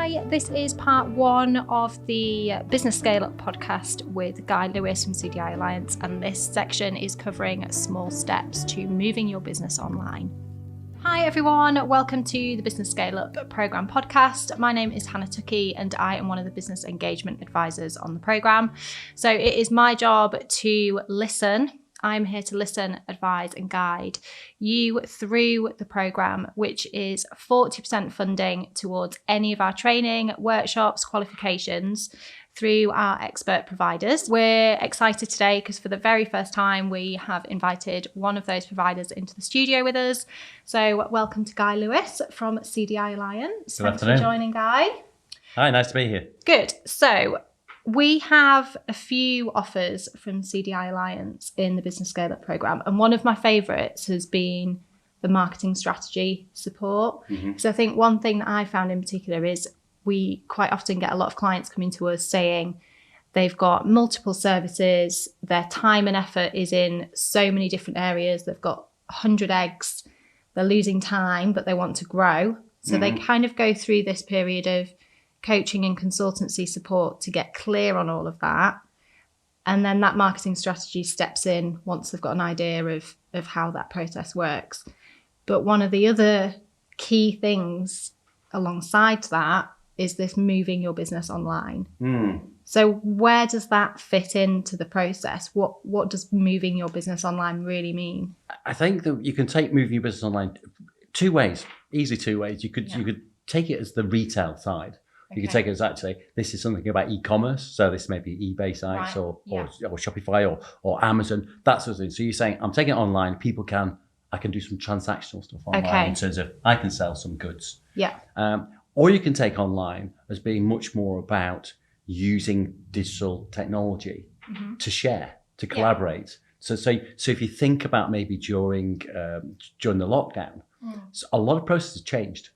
Hi, this is part one of the Business Scale Up podcast with Guy Lewis from CDI Alliance, and this section is covering small steps to moving your business online. Hi everyone, welcome to the Business Scale Up programme podcast. My name is Hannah Tuckey and I am one of the business engagement advisors on the programme. So it is my job to listen. I'm here to listen, advise and guide you through the programme, which is 40% funding towards any of our training, workshops, qualifications through our expert providers. We're excited today because for the very first time, we have invited one of those providers into the studio with us. So welcome to Guy Lewis from CDI Alliance. Good afternoon. Thanks for joining, Guy. Hi, nice to be here. Good. So we have a few offers from CDI Alliance in the Business Scale Up programme. And one of my favourites has been the marketing strategy support. So I think one thing that I found in particular is we quite often get a lot of clients coming to us saying they've got multiple services, their time and effort is in so many different areas, they've got 100 eggs, they're losing time, but they want to grow. So they kind of go through this period of coaching and consultancy support to get clear on all of that. And then that marketing strategy steps in once they've got an idea of how that process works. But one of the other key things alongside that is this moving your business online. So where does that fit into the process? What does moving your business online really mean? I think that you can take moving your business online two ways, easily two ways. You could take it as the retail side. You could take it as actually, this is something about e-commerce. So this may be eBay sites or Shopify or Amazon, that sort of thing. So you're saying, I'm taking it online, I can do some transactional stuff online in terms of I can sell some goods. Or you can take online as being much more about using digital technology to share, to collaborate. So if you think about maybe during the lockdown, a lot of processes changed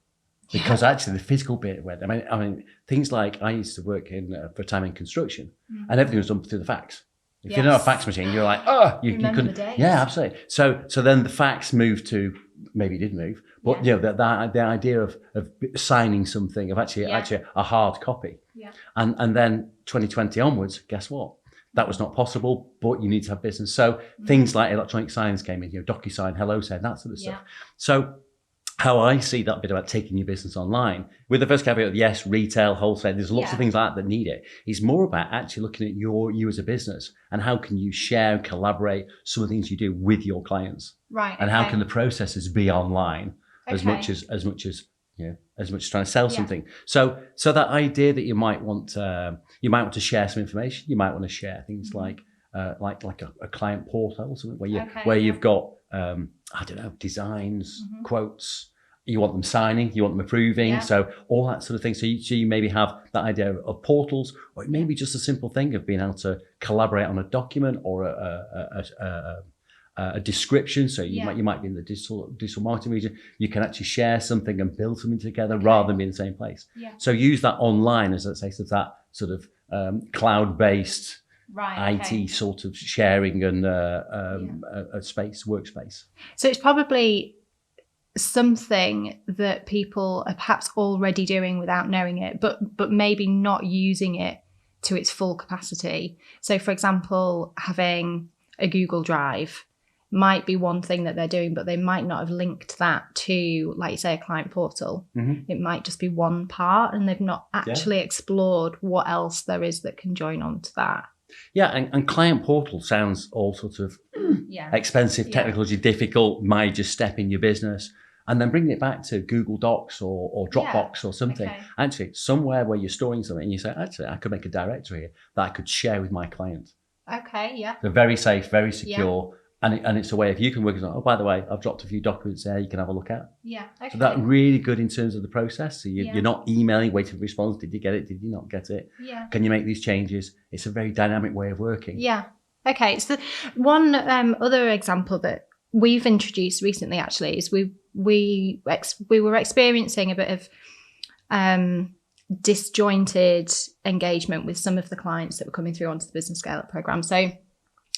because actually the physical bit went. I mean, things like I used to work for a time in construction, and everything was done through the fax. If you don't have a fax machine, you're like, you couldn't. Yeah, absolutely. So then the fax moved to, maybe it did move, but you know, the idea of signing something, of actually a hard copy. And then 2020 onwards, guess what? That was not possible, but you need to have business. So things like electronic signs came in, DocuSign, HelloSend, that sort of stuff. So how I see that bit about taking your business online, with the first caveat of yes, retail, wholesale, there's lots of things like that need it. It's more about actually looking at you as a business and how can you share and collaborate some of the things you do with your clients. And how can the processes be online as much as trying to sell something. So that idea that you might want to share some information, you might want to share things like a client portal or something where you've got I don't know, designs, quotes. You want them signing, you want them approving, so all that sort of thing. So you maybe have that idea of portals, or it may be just a simple thing of being able to collaborate on a document or a description. So you might be in the digital marketing region. You can actually share something and build something together rather than be in the same place. So use that online as let's say that sort of cloud-based IT sort of sharing and a workspace. So it's probably something that people are perhaps already doing without knowing it, but maybe not using it to its full capacity. So for example, having a Google Drive might be one thing that they're doing, but they might not have linked that to, like you say, a client portal. It might just be one part and they've not actually explored what else there is that can join onto that. And client portal sounds all sorts of expensive, technology, difficult, major step in your business. And then bringing it back to Google Docs or Dropbox or something, actually somewhere where you're storing something and you say, actually, I could make a directory here that I could share with my client. They're very safe, very secure. And it's a way if you can work as by the way, I've dropped a few documents there you can have a look at. So that's really good in terms of the process. So you're not emailing, waiting for response. Did you get it? Did you not get it? Can you make these changes? It's a very dynamic way of working. So one other example that we've introduced recently actually is we were experiencing a bit of disjointed engagement with some of the clients that were coming through onto the Business Scale Up programme. So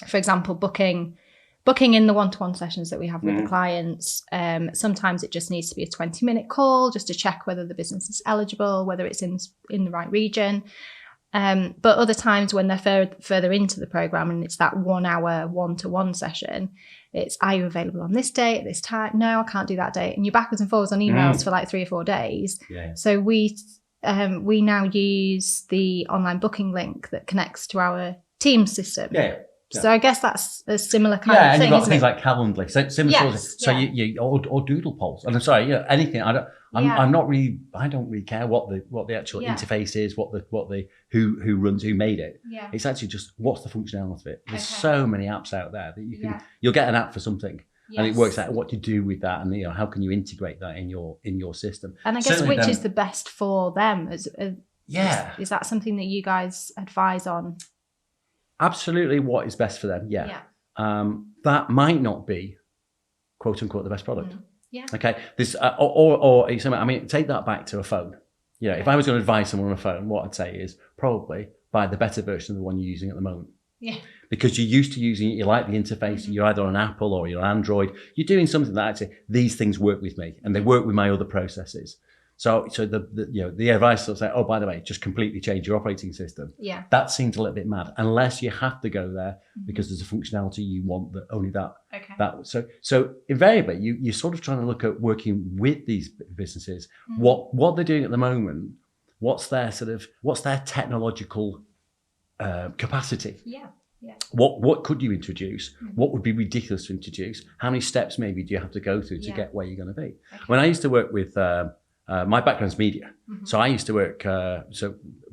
for example, booking booking in the one-to-one sessions that we have with the clients. Sometimes it just needs to be a 20-minute call just to check whether the business is eligible, whether it's in the right region. But other times when they're further into the program and it's that 1 hour one-to-one session, it's, are you available on this date at this time? No, I can't do that date. And you're backwards and forwards on emails for like 3 or 4 days. Yeah. So we now use the online booking link that connects to our Teams system. Yeah. So I guess that's a similar kind of thing. Yeah, and you've got things it? like Calendly, so similar sort of, so you or Doodle polls. And I'm sorry, anything. I don't really care what the actual interface is, who runs, who made it. Yeah. It's actually just what's the functionality of it. There's so many apps out there that you'll get an app for something. Yes. And it works out what you do with that, and how can you integrate that in your system. And I guess certainly which is the best for them? Is that something that you guys advise on? Absolutely, what is best for them? Yeah. That might not be, quote unquote, the best product. Yeah. Okay. This or I mean, take that back to a phone. If I was going to advise someone on a phone, what I'd say is probably buy the better version of the one you're using at the moment. Yeah. Because you're used to using it, you like the interface, you're either on Apple or you're Android, you're doing something that actually, these things work with me and they work with my other processes. So the advice will say, oh, by the way, just completely change your operating system. Yeah. That seems a little bit mad, unless you have to go there because there's a functionality you want that only that. Okay. So invariably, you're sort of trying to look at working with these businesses, what they're doing at the moment, what's their technological capacity. Yeah. Yeah. What could you introduce? What would be ridiculous to introduce? How many steps maybe do you have to go through to get where you're going to be? Okay. When I used to work with, my background's media, so I used to work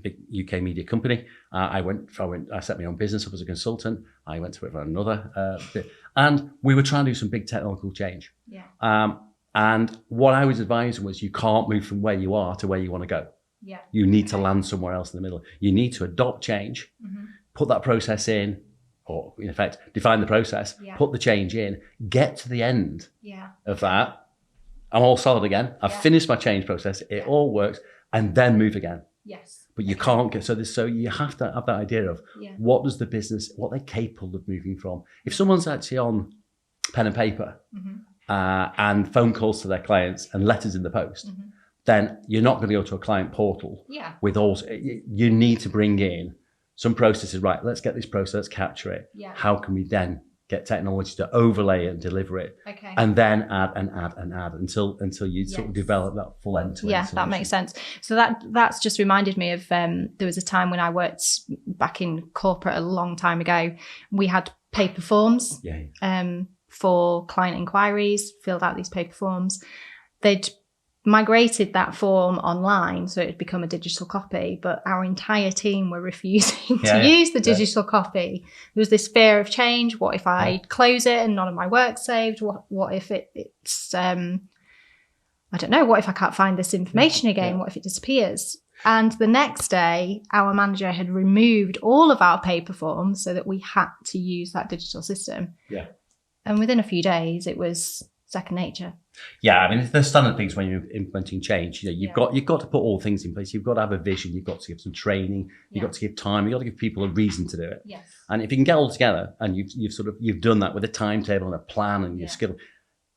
big UK media company. I set my own business up as a consultant. I went to work for another bit, and we were trying to do some big technical change. Yeah. And what I was advising was you can't move from where you are to where you want to go. Yeah. You need to land somewhere else in the middle. You need to adopt change. Put that process in, or in effect, define the process, put the change in, get to the end of that. I'm all solid again. I've finished my change process. It all works, and then move again. Yes. But you can't get, so you have to have that idea of what does the business, what they're capable of moving from. If someone's actually on pen and paper and phone calls to their clients and letters in the post, then you're not going to go to a client portal with all, you need to bring in some processes, right? Let's get this process, let's capture it. Yeah. How can we then get technology to overlay it and deliver it? Okay. And then add and add and add until you sort of develop that full end-to-end solution. That makes sense. So that's just reminded me of there was a time when I worked back in corporate a long time ago. We had paper forms for client inquiries, filled out these paper forms. They'd migrated that form online so it had become a digital copy, but our entire team were refusing to use the digital copy. There was this fear of change. What if I close it and none of my work's saved? What if it's I don't know, what if I can't find this information again? What if it disappears? And the next day, our manager had removed all of our paper forms so that we had to use that digital system. Yeah. And within a few days, it was second nature. Yeah, I mean, there's standard things when you're implementing change. You've got to put all things in place. You've got to have a vision. You've got to give some training. You've got to give time. You've got to give people a reason to do it. Yes. And if you can get all together and you've done that with a timetable and a plan and your skill,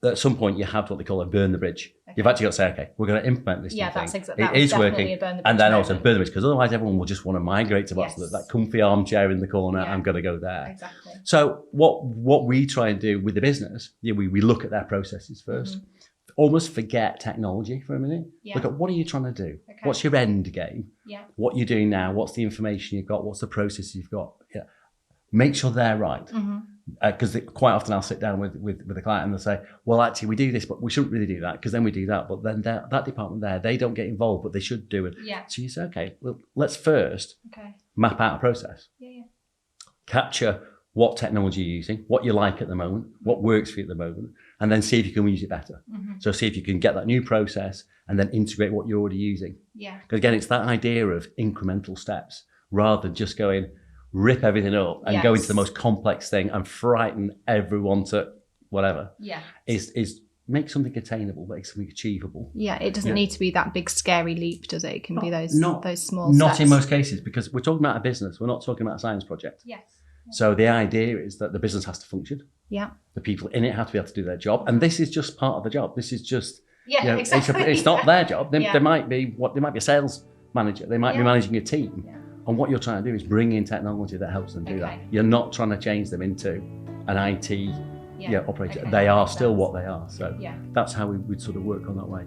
at some point you have what they call a burn the bridge. Okay. You've actually got to say, okay, we're going to implement this. Yeah, that's exactly. It is working, and then also burn the bridge, because otherwise everyone will just want to migrate to that comfy armchair in the corner. I'm going to go there. Exactly. So what we try and do with the business, we look at their processes first. Almost forget technology for a minute. Yeah. Look at what are you trying to do? Okay. What's your end game? Yeah. What you're doing now? What's the information you've got? What's the process you've got? Yeah. Make sure they're right. Because quite often I'll sit down with a client and they'll say, well, actually we do this, but we shouldn't really do that because then we do that. But then that department there, they don't get involved, but they should do it. Yeah. So you say, okay, well, let's first map out a process. Yeah. Capture what technology you're using, what you like at the moment, what works for you at the moment, and then see if you can use it better. So see if you can get that new process and then integrate what you're already using. Yeah. Because again, it's that idea of incremental steps rather than just going, rip everything up and go into the most complex thing and frighten everyone to whatever. Yeah. Is make something attainable, make something achievable. Yeah, it doesn't need to be that big scary leap, does it? It can be those small steps. Not in most cases, because we're talking about a business. We're not talking about a science project. Yes. So the idea is that the business has to function. Yeah. The people in it have to be able to do their job, and this is just part of the job. This is just exactly. it's not their job. There might be a sales manager. They might be managing a team, and what you're trying to do is bring in technology that helps them do that. You're not trying to change them into an IT operator. They are still what they are. So that's how we would sort of work on that way.